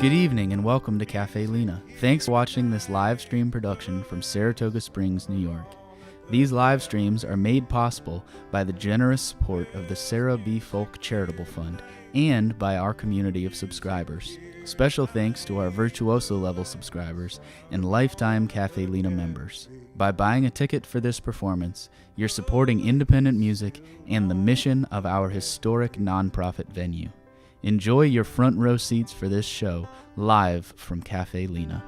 Good evening and welcome to Cafe Lena. Thanks for watching this live stream production from Saratoga Springs, New York. These live streams are made possible by the generous support of the Sarah B. Folk Charitable Fund and by our community of subscribers. Special thanks to our Virtuoso level subscribers and lifetime Cafe Lena members. By buying a ticket for this performance, you're supporting independent music and the mission of our historic nonprofit venue. Enjoy your front row seats for this show, live from Cafe Lena.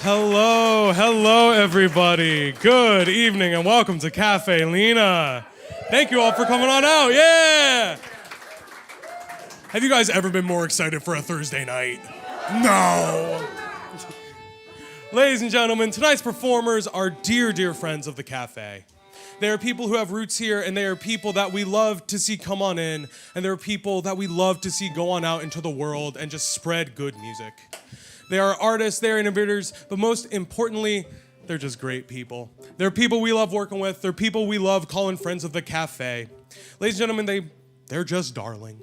Hello, everybody. Good evening and welcome to Cafe Lena. Thank you all for coming on out. Yeah! Have you guys ever been more excited for a Thursday night? No! Ladies and gentlemen, tonight's performers are dear, dear friends of the cafe. They are people who have roots here, and they are people that we love to see come on in, and they're people that we love to see go on out into the world and just spread good music. They are artists, they're innovators, but most importantly, they're just great people. They're people we love working with. They're people we love calling friends of the cafe. Ladies and gentlemen, they're just darling.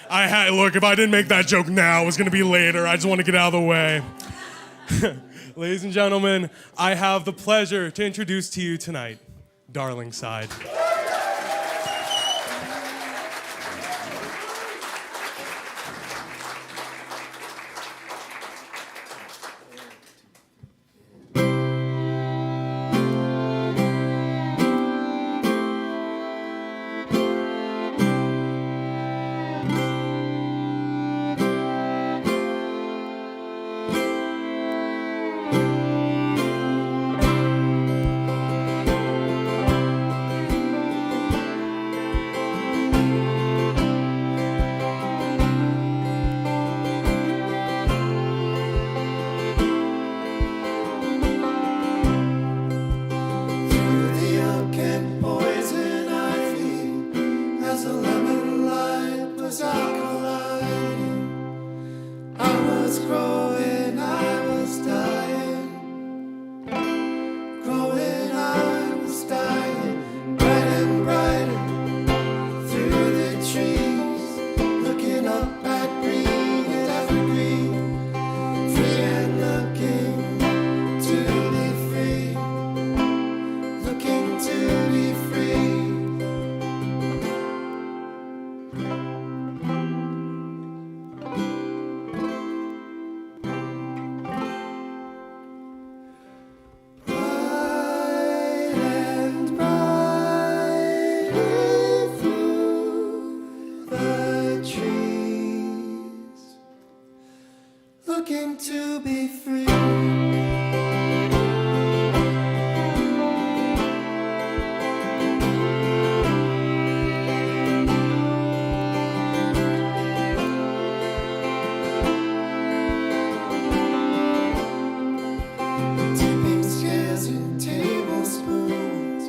Look, if I didn't make that joke now, it was going to be later. I just want to get out of the way. Ladies and gentlemen, I have the pleasure to introduce to you tonight, Darlingside. Looking to be free. Tipping scales and tablespoons.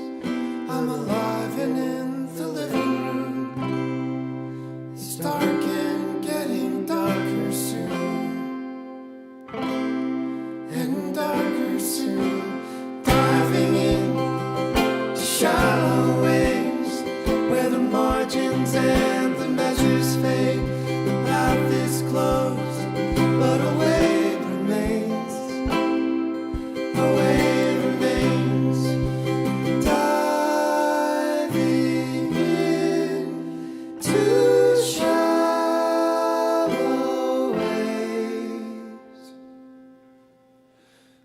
I'm alive and in the living room. It's dark and getting darker soon. And darker soon, diving in to shallow waves where the margins and the measures fade. The path is closed, but a way remains. A way remains. Diving in to shallow waves.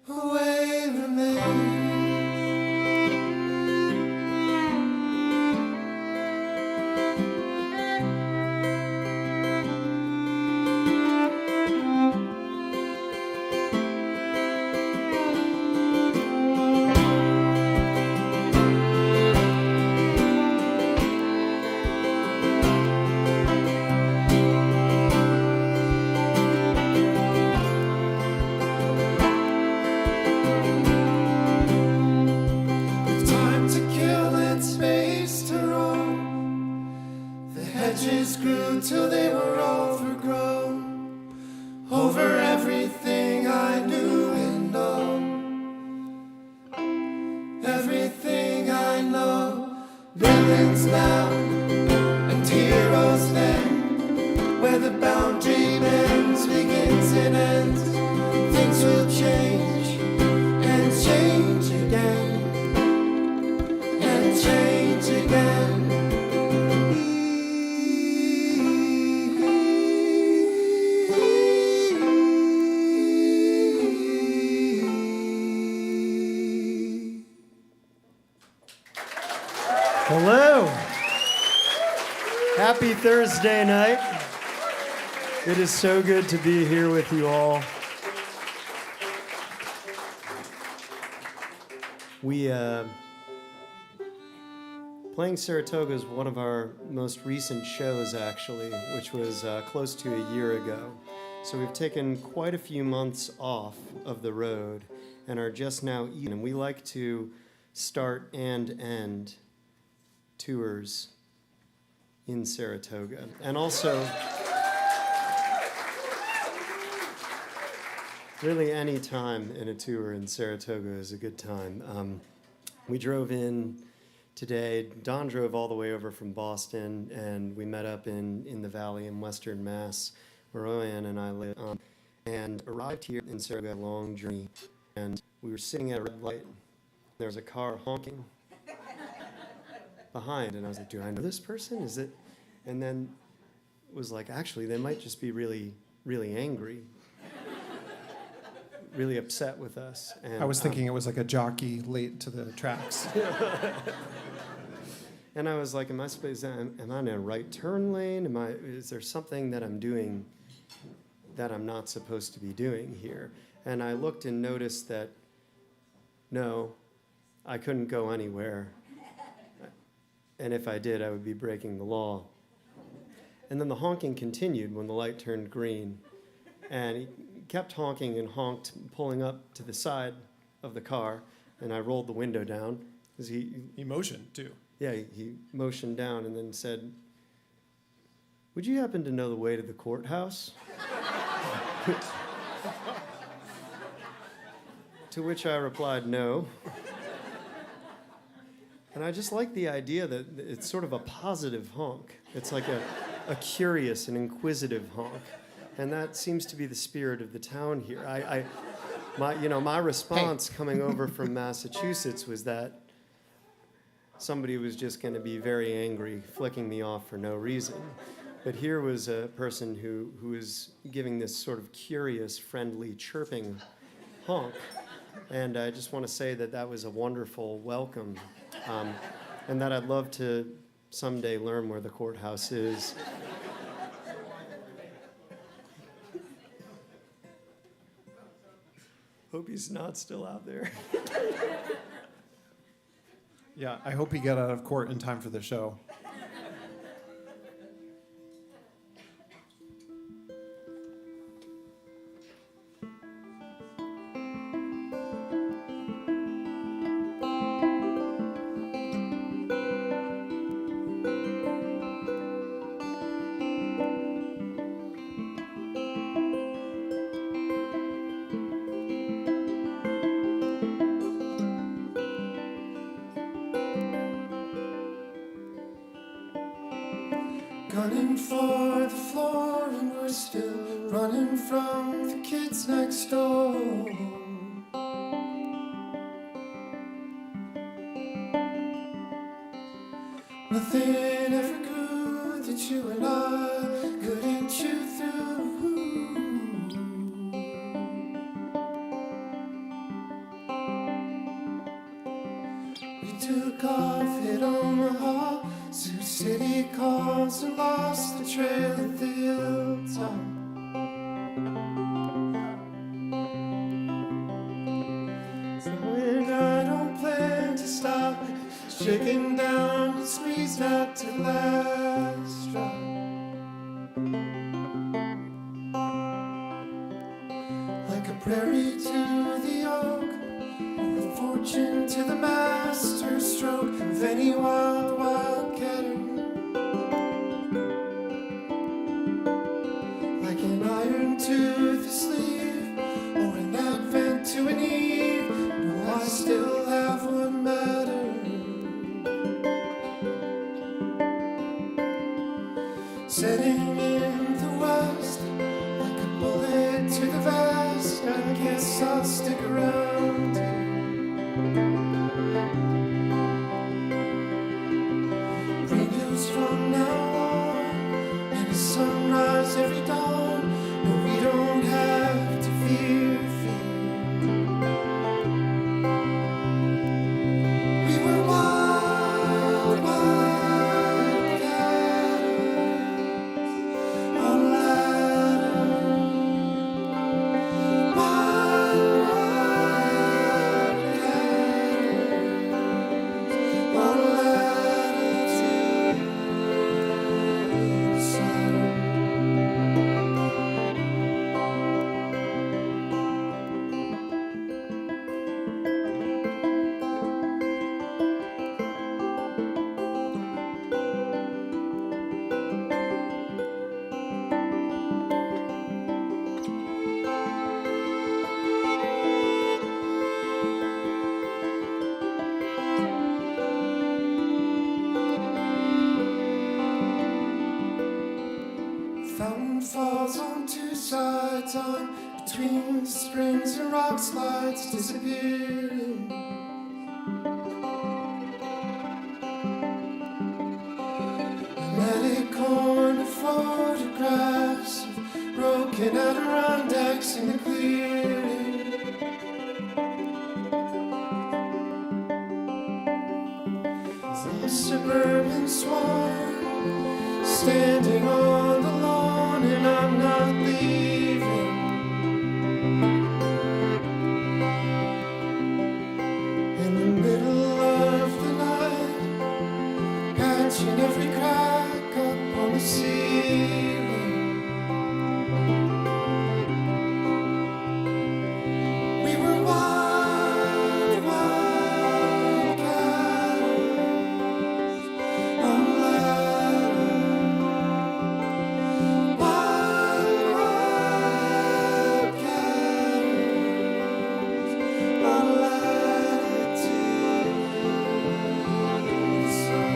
Away remains. Time to kill and space to roam. The hedges grew till they were overgrown. Over everything I knew and know. Everything I know. Villains now and heroes then. Where the boundary bends, begins and ends. Things will change and change again. And change again. Hello. Happy Thursday night. It is so good to be here with you all. Playing Saratoga is one of our most recent shows, actually, which was close to a year ago. So we've taken quite a few months off of the road and are just now eating. And we like to start and end tours in Saratoga. And also, really any time in a tour in Saratoga is a good time. We drove in today. Don drove all the way over from Boston, and we met up in the valley in Western Mass, where Oyan and I live, and arrived here in Saratoga, a long journey, and we were sitting at a red light. There was a car honking behind, and I was like, do I know this person? Is it? And then it was like, actually, they might just be really, really angry, really upset with us. And I was thinking it was like a jockey late to the tracks. And I was like, am I in a right turn lane? Is there something that I'm doing that I'm not supposed to be doing here? And I looked and noticed that, no, I couldn't go anywhere. And if I did, I would be breaking the law. And then the honking continued when the light turned green. And he kept honking and honked, pulling up to the side of the car. And I rolled the window down. He motioned, too. Yeah, he motioned down and then said, would you happen to know the way to the courthouse? To which I replied, no. And I just like the idea that it's sort of a positive honk. It's like a curious and inquisitive honk. And that seems to be the spirit of the town here. My response coming over from Massachusetts was that somebody was just going to be very angry, flicking me off for no reason. But here was a person who was giving this sort of curious, friendly, chirping honk. And I just want to say that that was a wonderful welcome, and that I'd love to someday learn where the courthouse is. Hope he's not still out there. Yeah, I hope he got out of court in time for the show. Gunning for the floor and we're still running from the kids next door. Nothing ever grew that you and I couldn't chew through. We took off, hit Omaha, Sioux City calls and lost the trail at the hilltop. And I don't plan to stop, shaking down and squeezed out to the last drop. Like a prairie to the oak, or a fortune to the master stroke of any wild, wildcatter. Like an iron to the sleeve, or an advent to an eve. No, I still have one matter. Setting in the west, like a bullet to the vest. I guess I'll stick around here. Bring news from now on, and a sunrise every dawn. No, we don't have to fear. We were wild, wild cattle on ladder. slides on between springs and rock slides, disappearing. Magnetic corner photographs of broken Adirondacks in the clearing. Some suburban swan standing on the lawn, and I'm not leaving. In the middle of the night, patching every crack up on the ceiling. We were wild, wild cattle on ladder. Wild, wild cattle on ladder to the sun.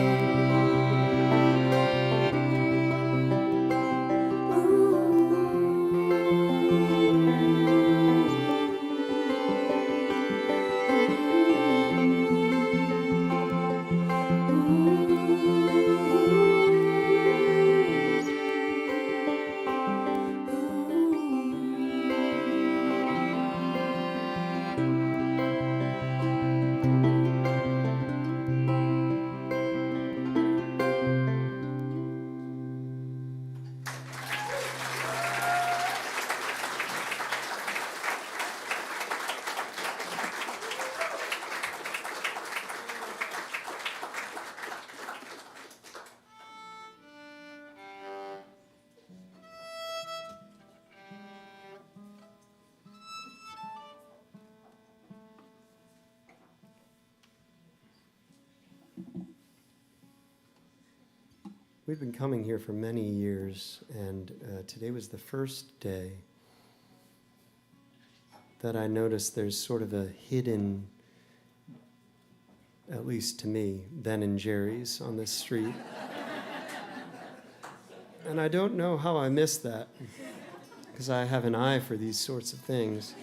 We've been coming here for many years, and today was the first day that I noticed there's sort of a hidden, at least to me, Ben and Jerry's on this street. And I don't know how I missed that, because I have an eye for these sorts of things.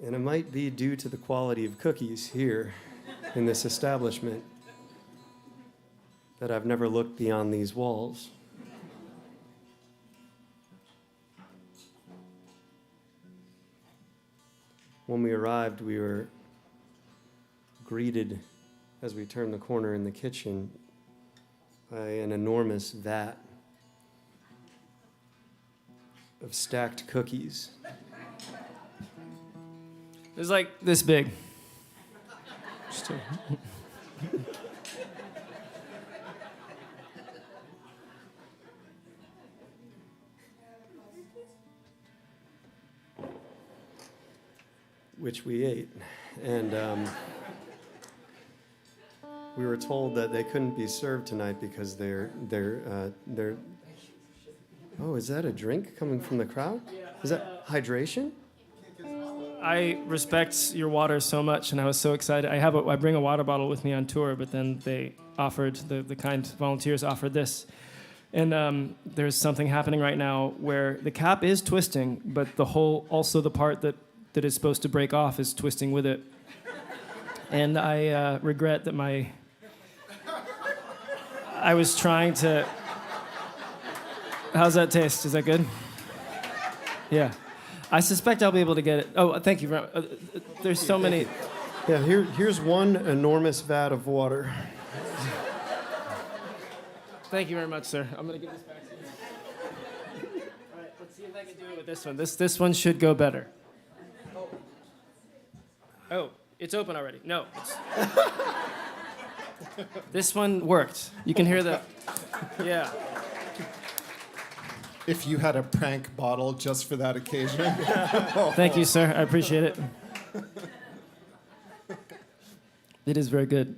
And it might be due to the quality of cookies here in this establishment that I've never looked beyond these walls. When we arrived, we were greeted as we turned the corner in the kitchen by an enormous vat of stacked cookies. It was like this big. Just a- which we ate. And we were told that they couldn't be served tonight because they're oh, is that a drink coming from the crowd? Is that hydration? I respect your water so much, and I was so excited. I bring a water bottle with me on tour, but then they offered, the kind volunteers offered this. And there's something happening right now where the cap is twisting, but also the part that is supposed to break off is twisting with it. And I regret that I was trying to... How's that taste? Is that good? Yeah. I suspect I'll be able to get it. Oh, thank you. There's so many... Yeah, here's one enormous vat of water. Thank you very much, sir. I'm going to give this back to you. All right, let's see if I can do it with this one. This one should go better. Oh, it's open already. No. This one worked. You can hear the... Yeah. If you had a prank bottle just for that occasion. Thank you, sir. I appreciate it. It is very good.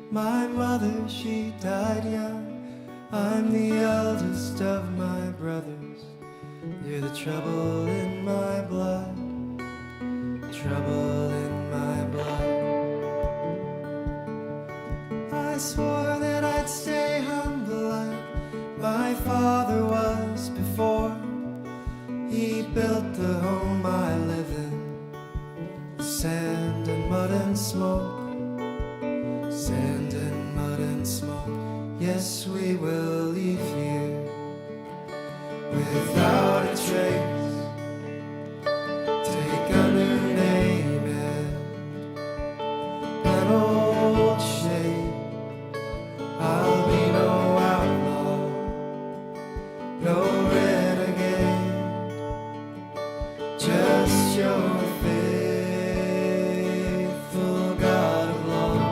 My mother, she died young. I'm the eldest of my brothers. You're the trouble in my blood, trouble in my blood. I swore that I'd stay humble like my father was before. He built the home I live in, sand and mud and smoke, sand and mud and smoke. Yes, we will leave here without a trace. Take a new name and an old shape. I'll be no outlaw, no renegade, just your faithful God of laws.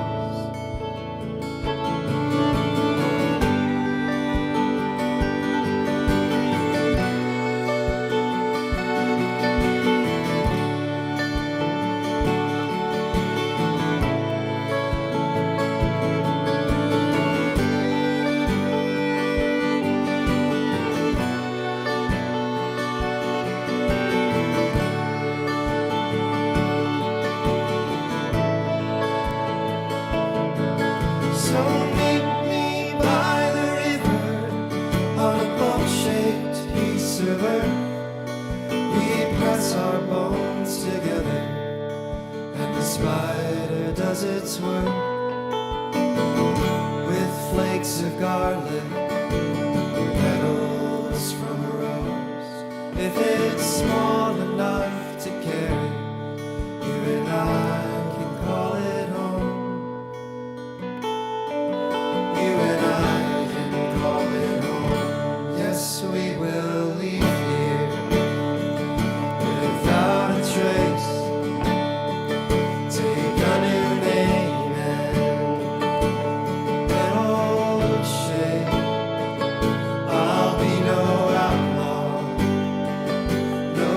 So meet me by the river on a boat-shaped piece of earth. We press our bones together and the spider does its work with flakes of garlic, petals from a rose. If it's small enough to carry, you and I can call it home. You and I can call it home. Yes, we will leave here without a trace. Take a new name and an old shape. I'll be no outlaw, no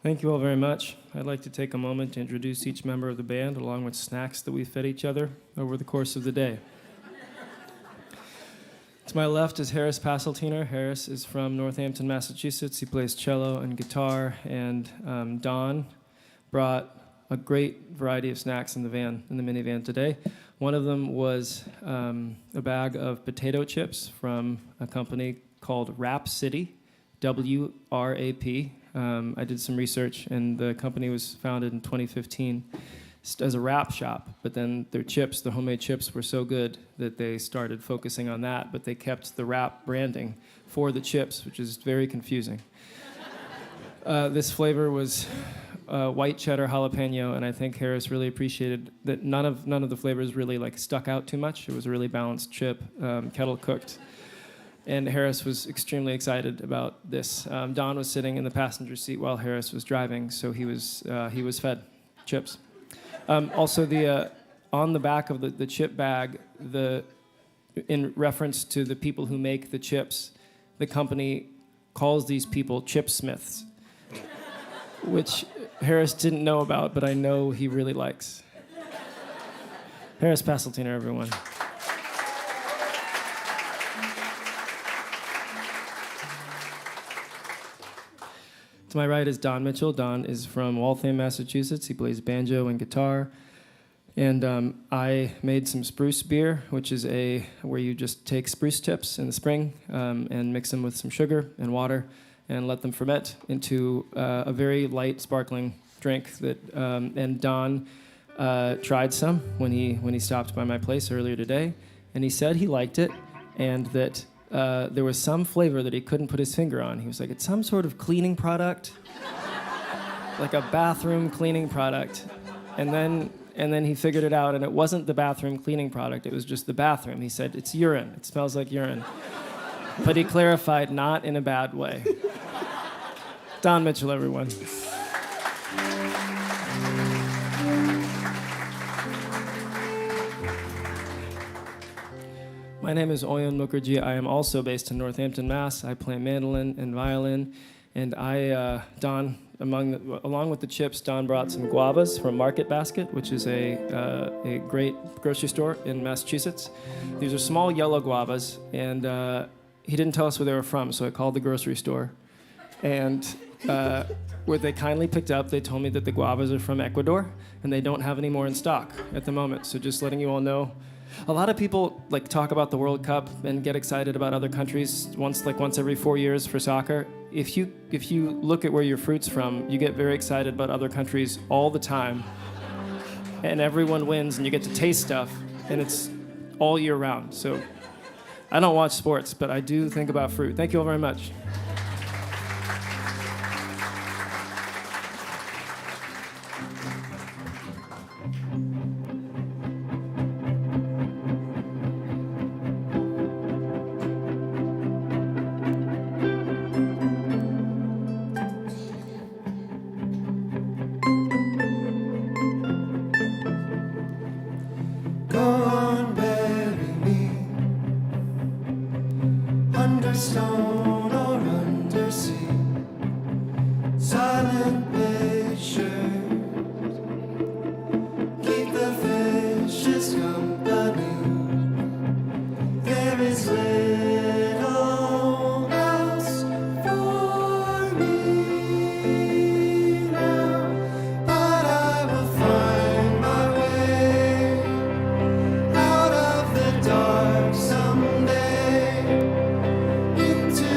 Thank you all very much. I'd like to take a moment to introduce each member of the band along with snacks that we fed each other over the course of the day. To my left is Harris Passeltiner. Harris is from Northampton, Massachusetts. He plays cello and guitar, and Don brought a great variety of snacks in the minivan today. One of them was a bag of potato chips from a company called Wrap City, WRAP. I did some research, and the company was founded in 2015 as a wrap shop, but then their chips, the homemade chips, were so good that they started focusing on that, but they kept the wrap branding for the chips, which is very confusing. This flavor was white cheddar jalapeno, and I think Harris really appreciated that none of the flavors really like stuck out too much. It was a really balanced chip, kettle cooked. And Harris was extremely excited about this. Don was sitting in the passenger seat while Harris was driving, so he was fed chips. Also, on the back of the chip bag, in reference to the people who make the chips, the company calls these people chipsmiths, which Harris didn't know about, but I know he really likes. Harris Passeltiner, everyone. To my right is Don Mitchell. Don is from Waltham, Massachusetts. He plays banjo and guitar. And I made some spruce beer, which is where you just take spruce tips in the spring and mix them with some sugar and water and let them ferment into a very light, sparkling drink. And Don tried some when he stopped by my place earlier today, and he said he liked it, and that there was some flavor that he couldn't put his finger on. He was like, it's some sort of cleaning product, like a bathroom cleaning product. And then he figured it out, and it wasn't the bathroom cleaning product. It was just the bathroom. He said, it's urine. It smells like urine. But he clarified, not in a bad way. Don Mitchell, everyone. My name is Oyon Mukherjee. I am also based in Northampton, Mass. I play mandolin and violin, and along with the chips, Don brought some guavas from Market Basket, which is a great grocery store in Massachusetts. These are small yellow guavas, and he didn't tell us where they were from, so I called the grocery store. And what they kindly picked up, they told me that the guavas are from Ecuador, and they don't have any more in stock at the moment. So just letting you all know. A lot of people talk about the World Cup and get excited about other countries once every 4 years for soccer. If you look at where your fruit's from, you get very excited about other countries all the time, and everyone wins, and you get to taste stuff, and it's all year round. So I don't watch sports, but I do think about fruit. Thank you all very much. Go on, bury me under stone or under sea. Silent pictures keep the fishes company. There is little else for me now, but I will find my way out of the dark someday into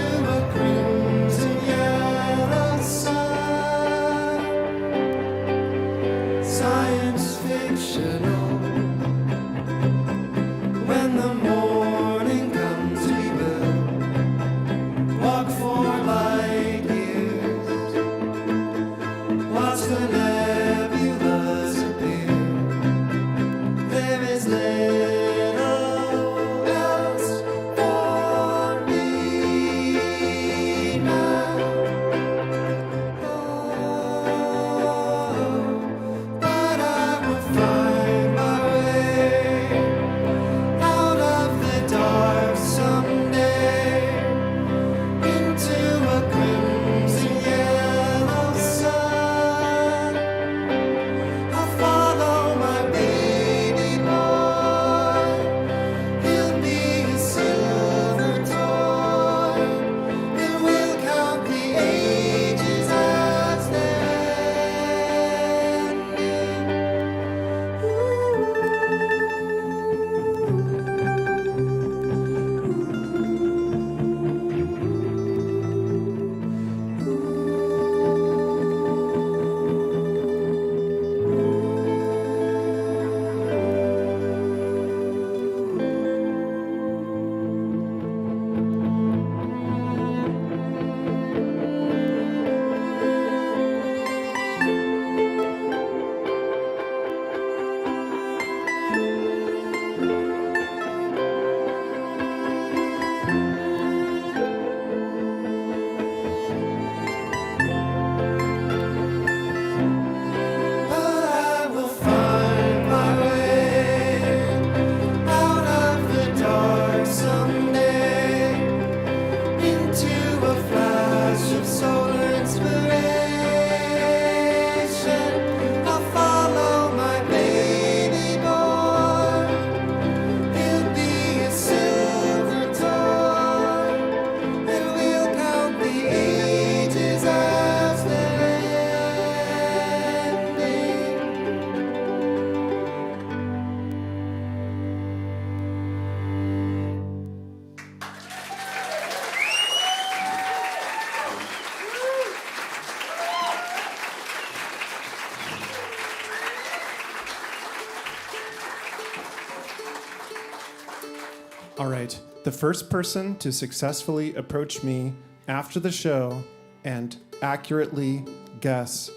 The first person to successfully approach me after the show and accurately guess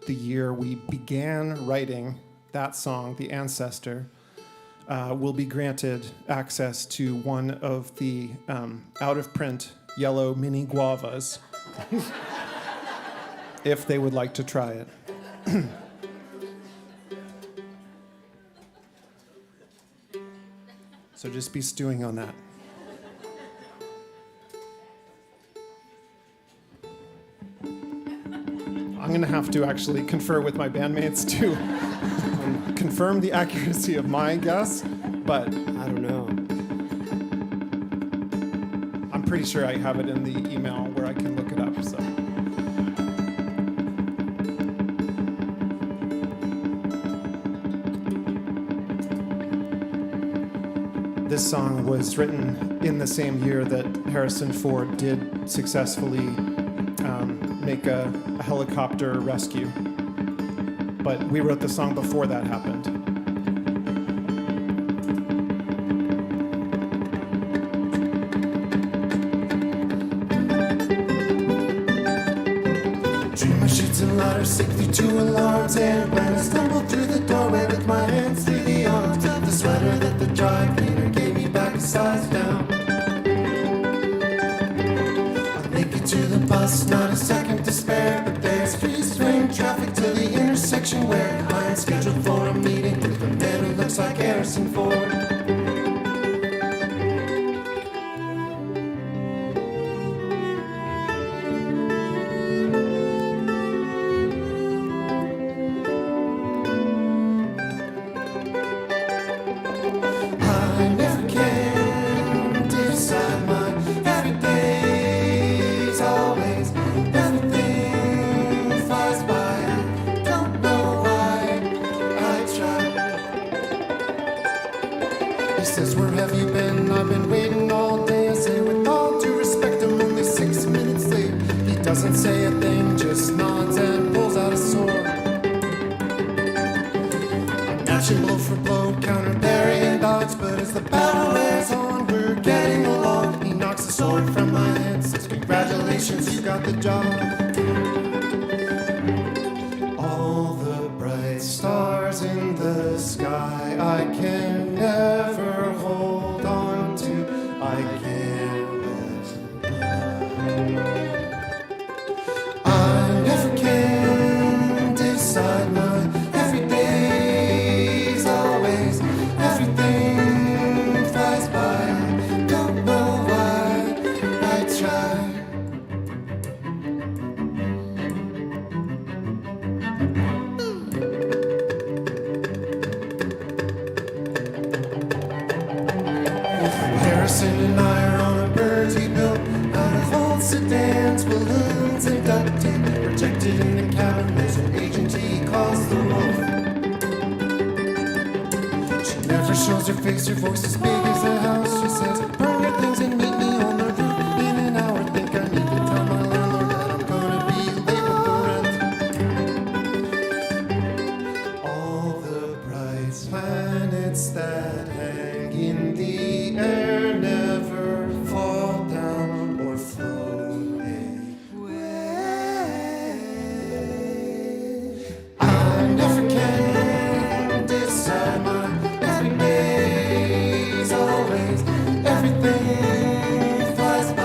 the year we began writing that song, The Ancestor, will be granted access to one of the out-of-print yellow mini guavas if they would like to try it. So just be stewing on that. I'm going to have to actually confer with my bandmates to confirm the accuracy of my guess, but I don't know. I'm pretty sure I have it in the email where I can look it up. So. This song was written in the same year that Harrison Ford did successfully make a helicopter rescue. But we wrote the song before that happened. Dreamer sheets and ladders, 62 alarms, and when I stumbled through the doorway with my hands through the arms of the sweater that the dry cleaner gave me back a size down. I make it to the bus, not a second to spare, but there's free swing traffic to the intersection where I am scheduled for a meeting with a man who looks like Harrison Ford. He says, where have you been? I've been waiting all day. I say, with all due respect, I'm only 6 minutes late. He doesn't say a thing, just nods and pulls out a sword. I'm matching blow for blow, counter parry and dodge, but as the battle wears on, we're getting along. He knocks the sword from my hand, says, congratulations, you got the job. All the bright stars in the sky, I can never hold on to, I can't let I never can decide my every day's always, everything flies by, I don't know why I try. Harrison and I are on a bird he built out of old sedans, balloons, and duct tape. Projected in the cabin, there's an agent he calls the wolf. She never shows her face, her voice is big as a house. She says, burn your things and meet me on the roof in an hour. Think I need to tell my landlord that I'm gonna be late with the rent. All the bright planets that hang in the air never fall down or float away. I never can decide my every day's always, everything flies by. I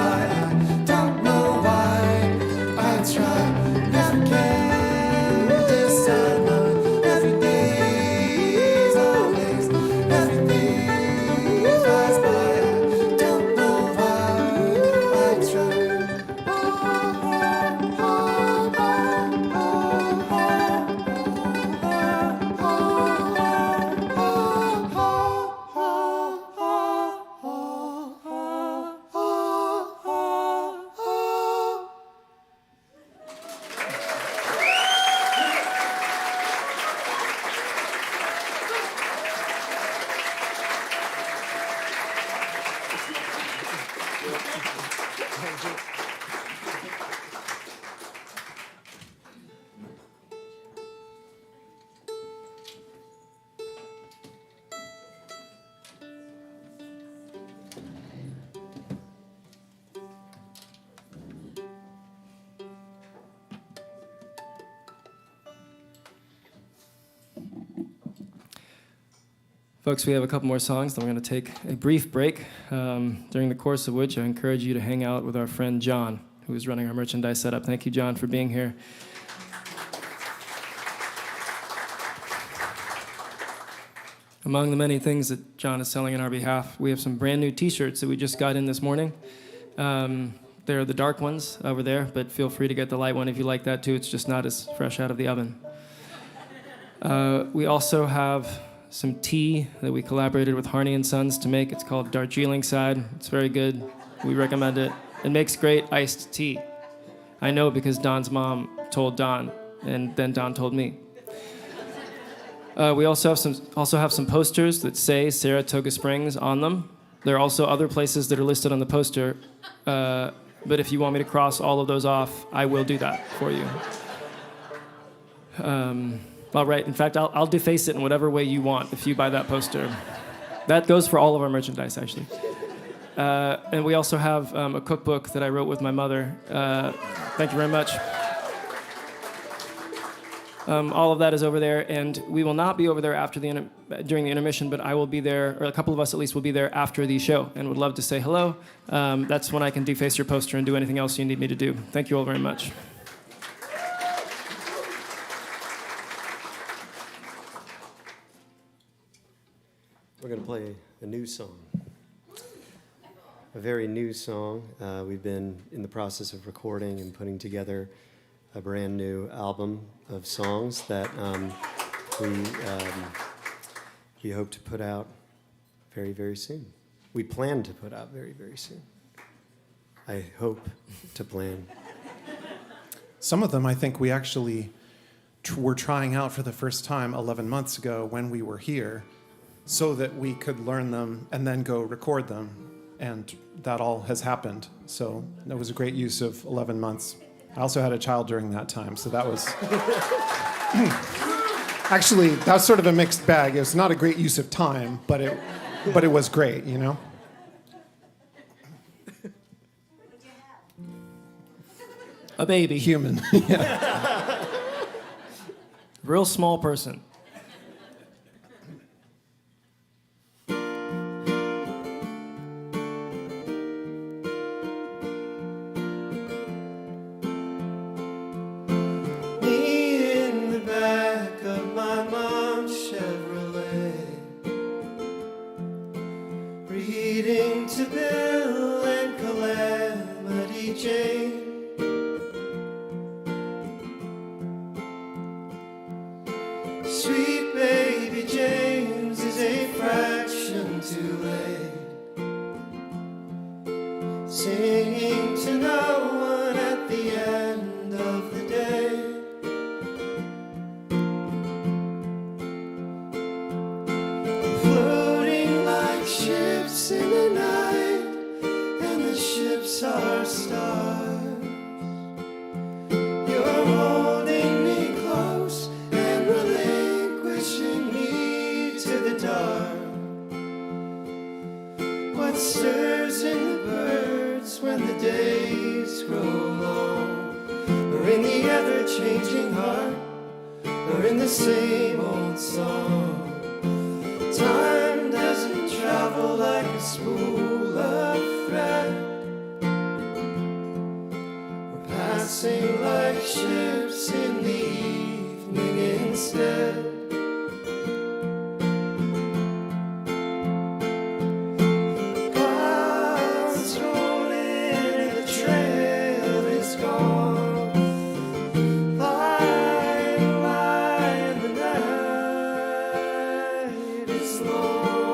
don't know why I try. Never can decide my every day's always, everything flies by. I don't know why I try. Folks, we have a couple more songs, then we're going to take a brief break, during the course of which I encourage you to hang out with our friend John, who is running our merchandise setup. Thank you, John, for being here. Among the many things that John is selling on our behalf, we have some brand new t-shirts that we just got in this morning. They're the dark ones over there, but feel free to get the light one if you like that too. It's just not as fresh out of the oven. We also have some tea that we collaborated with Harney and Sons to make. It's called Darlingside. It's very good. We recommend it. It makes great iced tea. I know because Don's mom told Don, and then Don told me. We also have some posters that say Saratoga Springs on them. There are also other places that are listed on the poster, but if you want me to cross all of those off, I will do that for you. All right, in fact, I'll deface it in whatever way you want if you buy that poster. That goes for all of our merchandise, actually. And we also have a cookbook that I wrote with my mother. Thank you very much. All of that is over there, and we will not be over there during the intermission, but I will be there, or a couple of us at least will be there after the show, and would love to say hello. That's when I can deface your poster and do anything else you need me to do. Thank you all very much. We're going to play a new song. A very new song. We've been in the process of recording and putting together a brand new album of songs that we hope to put out very, very soon. We plan to put out very, very soon. I hope to plan. Some of them I think we actually were trying out for the first time 11 months ago when we were here so that we could learn them and then go record them. And that all has happened. So that was a great use of 11 months. I also had a child during that time, so that was... Actually, that's sort of a mixed bag. It was not a great use of time, but it was great, you know? A baby. Human. Yeah. Real small person. Reading to Bill and Calamity Jane. Sweet baby James is a fraction too late, singing to no one at the end of the day. Floating like ships in the night, and the ships are stars. You're holding me close and relinquishing me to the dark. What stirs in the birds when the days grow long, or in the ever-changing heart, or in the same old song? Time doesn't travel like a spool of thread. We're passing like ships in the evening instead. Clouds rolling and the trail is gone. Lying, lying the night is long.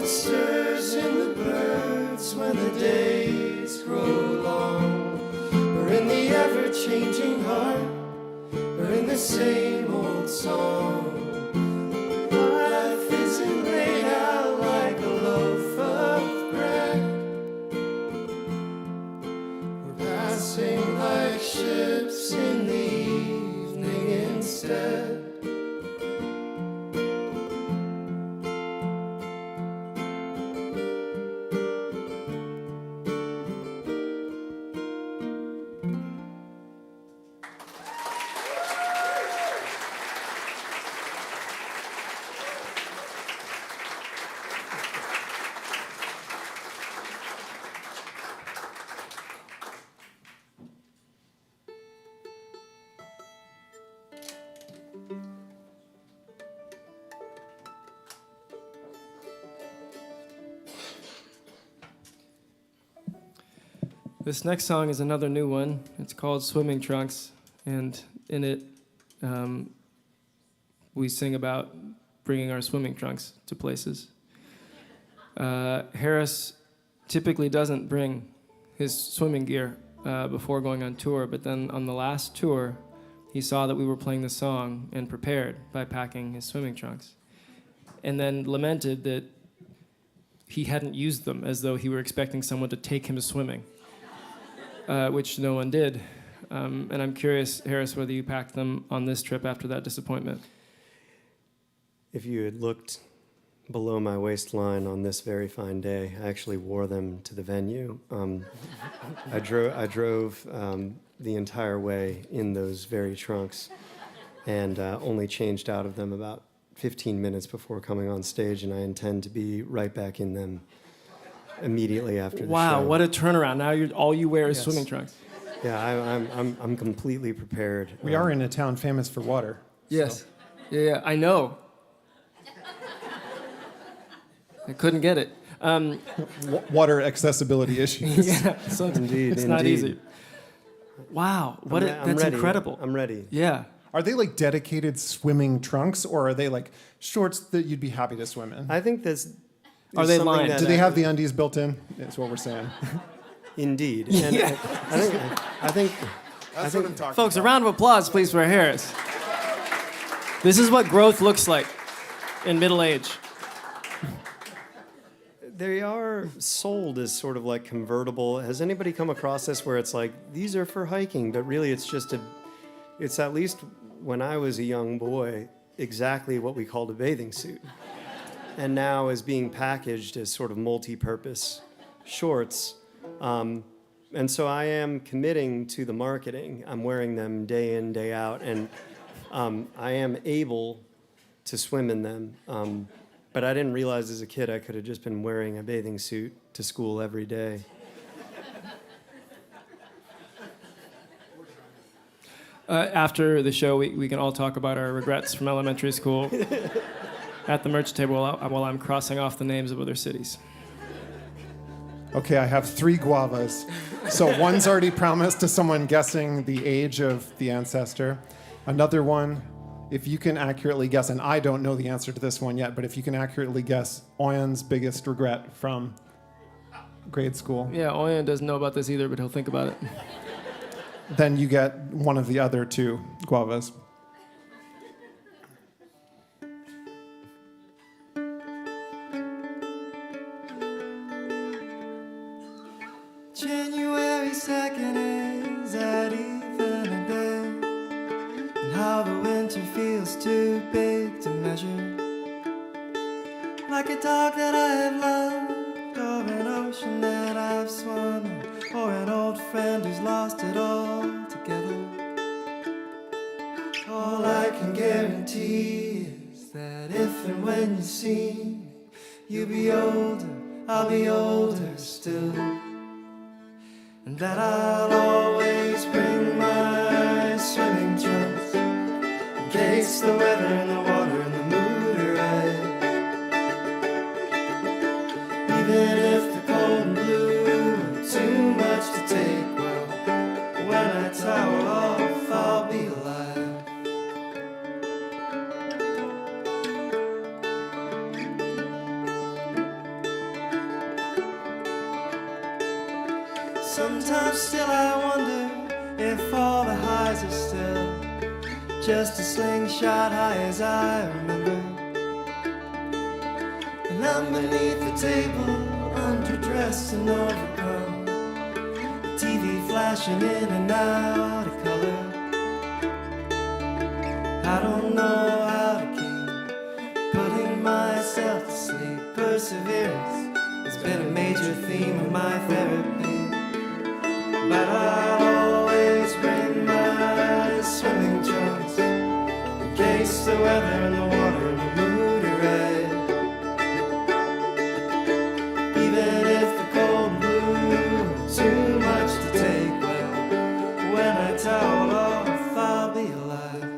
What stirs in the birds when the days grow long? Or in the ever-changing heart? Or in the same old song? Life isn't laid out like a loaf of bread. We're passing like ships in the evening instead. This next song is another new one. It's called Swimming Trunks, and in it, we sing about bringing our swimming trunks to places. Harris typically doesn't bring his swimming gear before going on tour, but then on the last tour, he saw that we were playing the song and prepared by packing his swimming trunks, and then lamented that he hadn't used them, as though he were expecting someone to take him swimming. Which no one did. And I'm curious, Harris, whether you packed them on this trip after that disappointment. If you had looked below my waistline on this very fine day, I actually wore them to the venue. I drove the entire way in those very trunks and only changed out of them about 15 minutes before coming on stage, and I intend to be right back in them immediately after the show. Wow, what a turnaround. Now all you wear is Yes. swimming trunks. Yeah, I'm completely prepared. We are in a town famous for water. Yes. Yeah, I know. I couldn't get it. Water accessibility issues. Yeah, so Indeed, it's not indeed. easy. Wow, I'm that's ready. incredible. I'm ready. Yeah. Are they like dedicated swimming trunks, or are they like shorts that you'd be happy to swim in? I think that's. Are they something lined? that Do they have the undies built in? That's what we're saying. Indeed. And I think That's what I'm talking Folks, a round of applause, please, for Harris. This is what growth looks like in middle age. they are sold as sort of like convertible. Has anybody come across this where it's like, these are for hiking, but really it's at least when I was a young boy, exactly what we called a bathing suit. And now is being packaged as sort of multi-purpose shorts. And so I am committing to the marketing. I'm wearing them day in, day out, and I am able to swim in them. But I didn't realize as a kid I could have just been wearing a bathing suit to school every day. After the show, we can all talk about our regrets from elementary school at the merch table while I'm crossing off the names of other cities. Okay, I have 3 guavas. So one's already promised to someone guessing the age of the ancestor. Another one, if you can accurately guess, and I don't know the answer to this one yet, but if you can accurately guess Oyen's biggest regret from grade school, Yeah, Oyen doesn't know about this either, but he'll think about it. then you get one of the other 2 guavas. January 2nd is at even a day, and how the winter feels too big to measure. Like a dog that I have loved, or an ocean that I've swum in, or an old friend who's lost it all together. All I can guarantee is that if and when you see me, you'll be older, I'll be older still. And that I'll always bring my swimming trunks in case the weather and the water and the mood are right. Even if the cold and blue are too much to take, well, when I tower off, I'll be alive. Sometimes still I wonder if all the highs are still just a slingshot high as I remember. And I'm beneath the table, underdressed and overcome, TV flashing in and out of color. I don't know how to keep putting myself to sleep. Perseverance has been a major theme of my therapy. But I'll always bring my swimming trunks in case the weather and the water and the mood are right. Even if the cold and blue are too much to take, well, when I towel off, I'll be alive.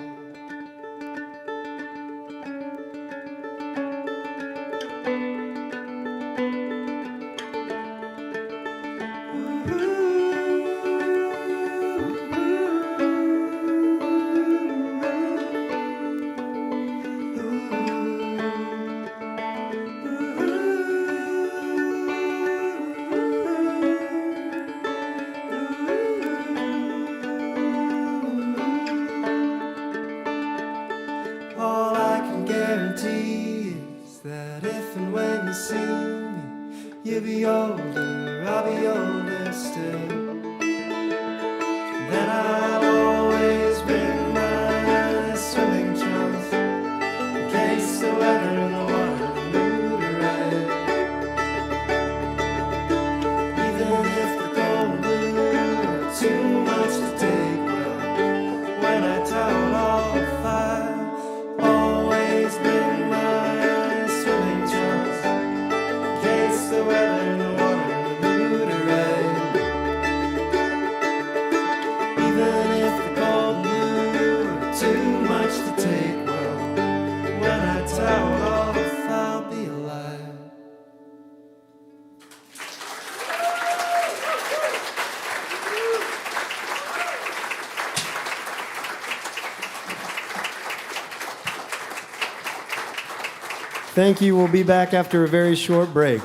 All I can guarantee is that if and when you see me, you'll be older, I'll be older still. Then I'll always bring my swimming trunks in case the weather and the water and the mood are right. Even if the cold and blue are too much to take, well, when I towel off, I'll always bring my swimming trunks in case the weather and the water and the mood are right. Even if the cold and blue are too much to take, well, when I towel off, I'll be alive. Thank you. We'll be back after a very short break.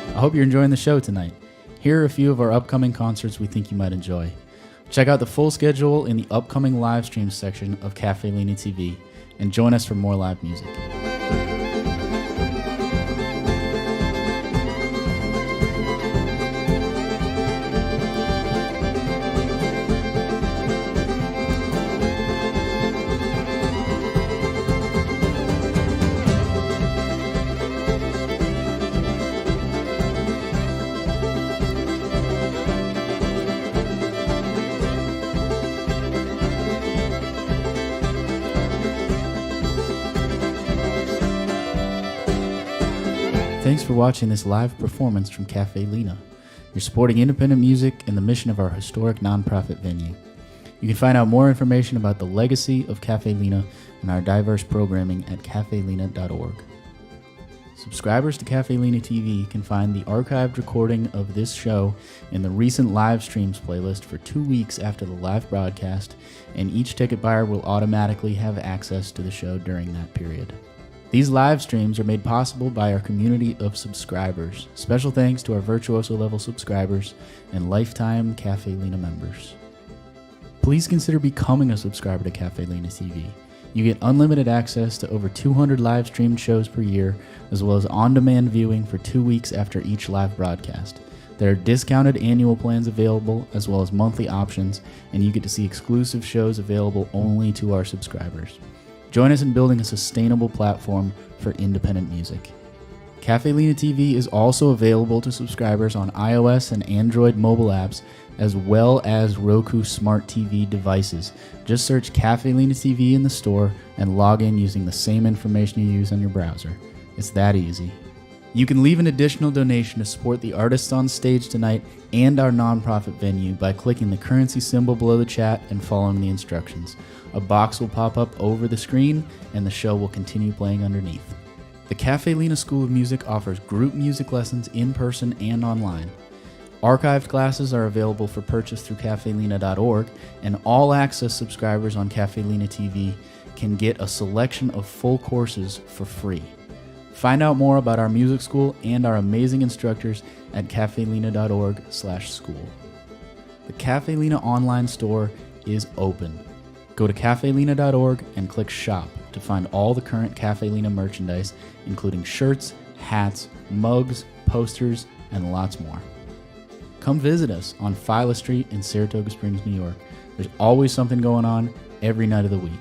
I hope you're enjoying the show tonight. Here are a few of our upcoming concerts we think you might enjoy. Check out the full schedule in the upcoming live stream section of Cafe Lena TV, and join us for more live music. Thanks for watching this live performance from Cafe Lena. You're supporting independent music and the mission of our historic nonprofit venue. You can find out more information about the legacy of Cafe Lena and our diverse programming at cafelena.org. Subscribers to Cafe Lena TV can find the archived recording of this show in the recent live streams playlist for 2 weeks after the live broadcast, and each ticket buyer will automatically have access to the show during that period. These live streams are made possible by our community of subscribers. Special thanks to our Virtuoso level subscribers and lifetime Cafe Lena members. Please consider becoming a subscriber to Cafe Lena TV. You get unlimited access to over 200 live streamed shows per year, as well as on-demand viewing for 2 weeks after each live broadcast. There are discounted annual plans available, as well as monthly options, and you get to see exclusive shows available only to our subscribers. Join us in building a sustainable platform for independent music. Cafe Lena TV is also available to subscribers on iOS and Android mobile apps, as well as Roku Smart TV devices. Just search Cafe Lena TV in the store and log in using the same information you use on your browser. It's that easy. You can leave an additional donation to support the artists on stage tonight and our nonprofit venue by clicking the currency symbol below the chat and following the instructions. A box will pop up over the screen and the show will continue playing underneath. The Cafe Lena School of Music offers group music lessons in person and online. Archived classes are available for purchase through cafelina.org, and all access subscribers on Cafe Lena TV can get a selection of full courses for free. Find out more about our music school and our amazing instructors at cafelina.org/school. The Cafe Lena online store is open. Go to cafelina.org and click shop to find all the current Cafe Lena merchandise, including shirts, hats, mugs, posters, and lots more. Come visit us on Phyla Street in Saratoga Springs, New York. There's always something going on every night of the week.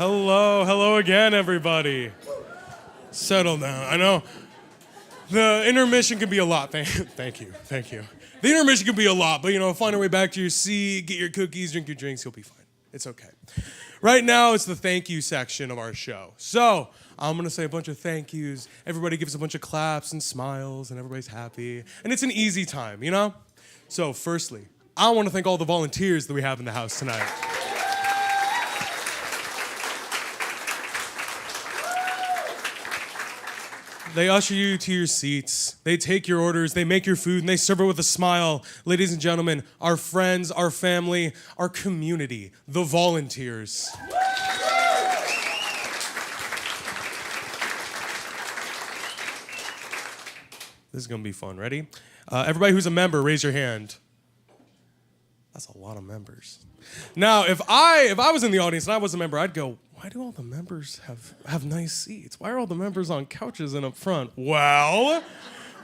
Hello again, everybody. Settle down. I know the intermission can be a lot. Thank you. The intermission can be a lot, but find your way back to your seat, get your cookies, drink your drinks, you'll be fine. It's okay. Right now, it's the thank you section of our show. So I'm gonna say a bunch of thank yous. Everybody gives a bunch of claps and smiles, and everybody's happy. And it's an easy time, So firstly, I want to thank all the volunteers that we have in the house tonight. They usher you to your seats. They take your orders. They make your food, and they serve it with a smile. Ladies and gentlemen, our friends, our family, our community, the volunteers. This is going to be fun. Ready? Everybody who's a member, raise your hand. That's a lot of members. Now, if I was in the audience and I was a member, I'd go, why do all the members have nice seats? Why are all the members on couches and up front? Well,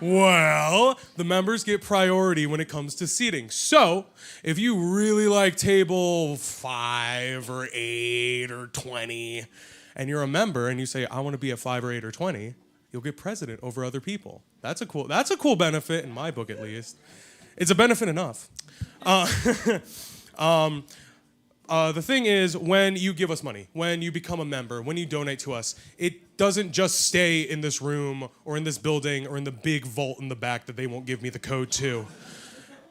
the members get priority when it comes to seating. So, if you really like table 5 or 8 or 20, and you're a member and you say, I want to be at 5 or 8 or 20, you'll get president over other people. That's a cool benefit, in my book at least. It's a benefit enough. The thing is, when you give us money, when you become a member, when you donate to us, it doesn't just stay in this room or in this building or in the big vault in the back that they won't give me the code to.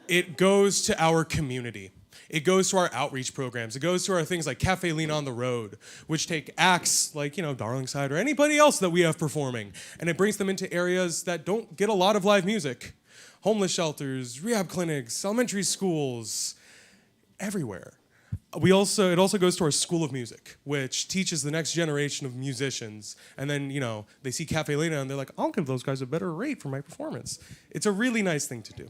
It goes to our community. It goes to our outreach programs. It goes to our things like Cafe Lena on the Road, which take acts like, Darlingside or anybody else that we have performing, and it brings them into areas that don't get a lot of live music. Homeless shelters, rehab clinics, elementary schools, everywhere. It also goes to our School of Music, which teaches the next generation of musicians. And then, they see Cafe Lena and they're like, I'll give those guys a better rate for my performance. It's a really nice thing to do.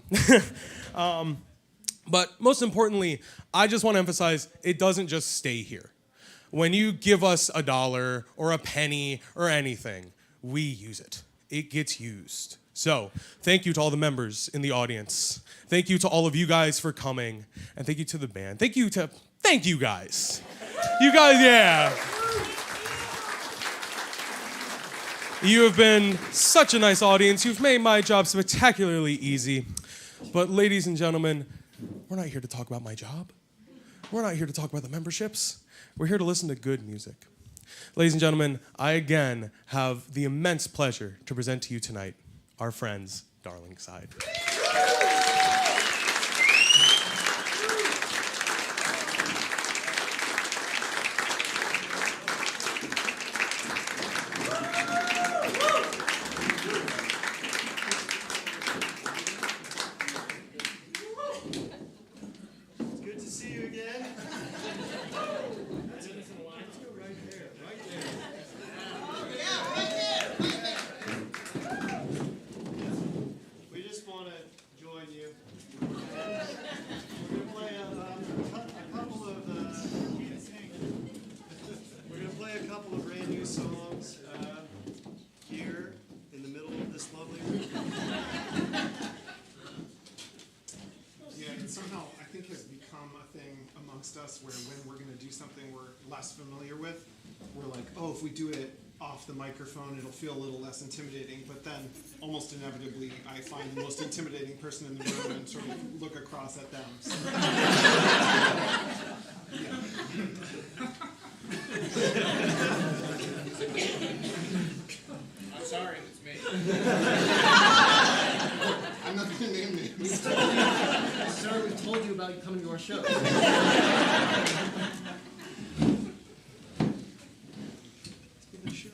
But most importantly, I just want to emphasize, it doesn't just stay here. When you give us $1 or a penny or anything, we use it. It gets used. So, thank you to all the members in the audience. Thank you to all of you guys for coming. And thank you to the band. Thank you guys. You guys, yeah. You have been such a nice audience. You've made my job spectacularly easy. But ladies and gentlemen, we're not here to talk about my job. We're not here to talk about the memberships. We're here to listen to good music. Ladies and gentlemen, I again have the immense pleasure to present to you tonight our friends, Darlingside. It's good to see you again. We just want to join you. We're going to play a couple of brand new songs here in the middle of this lovely room. Yeah, it somehow, I think, has become a thing amongst us where when we're going to do something we're less familiar with, we're like, oh, if we do it off the microphone, it'll feel a little less intimidating. But then, almost inevitably, I find the most intimidating person in the room and sort of look across at them. So, I'm sorry, it's me. I'm not going to name names. Sir, we told you about coming to our show. Give it a shot.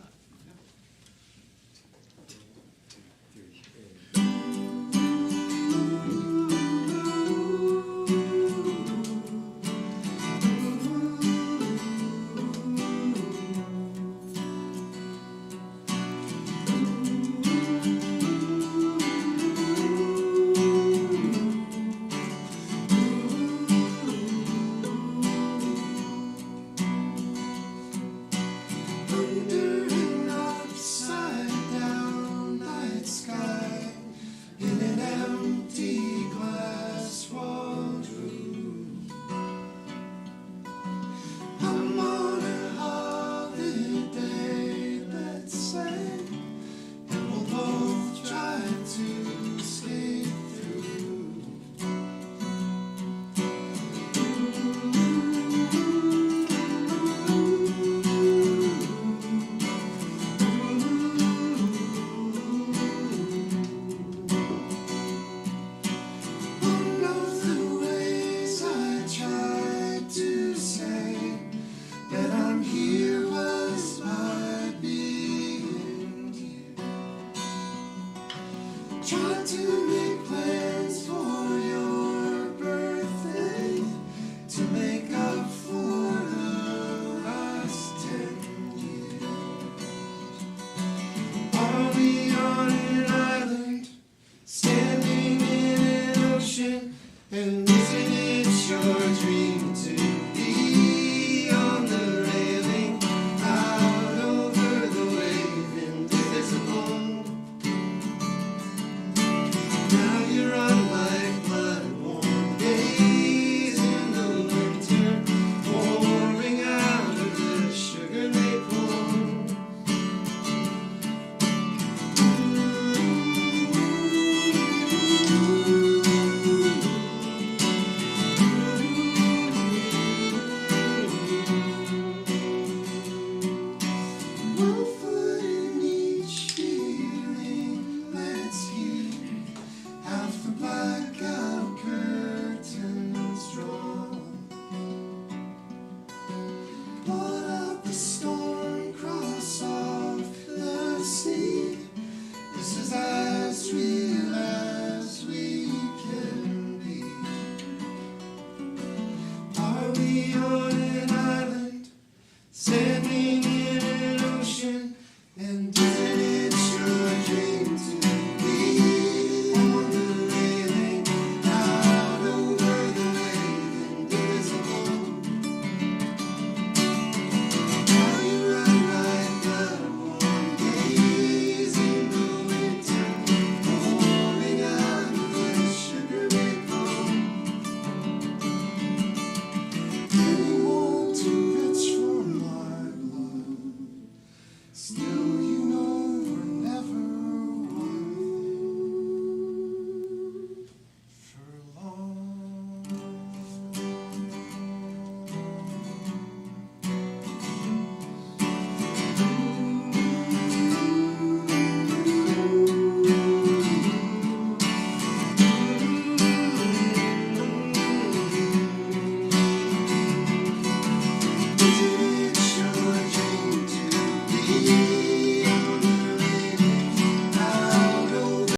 trying to make plans.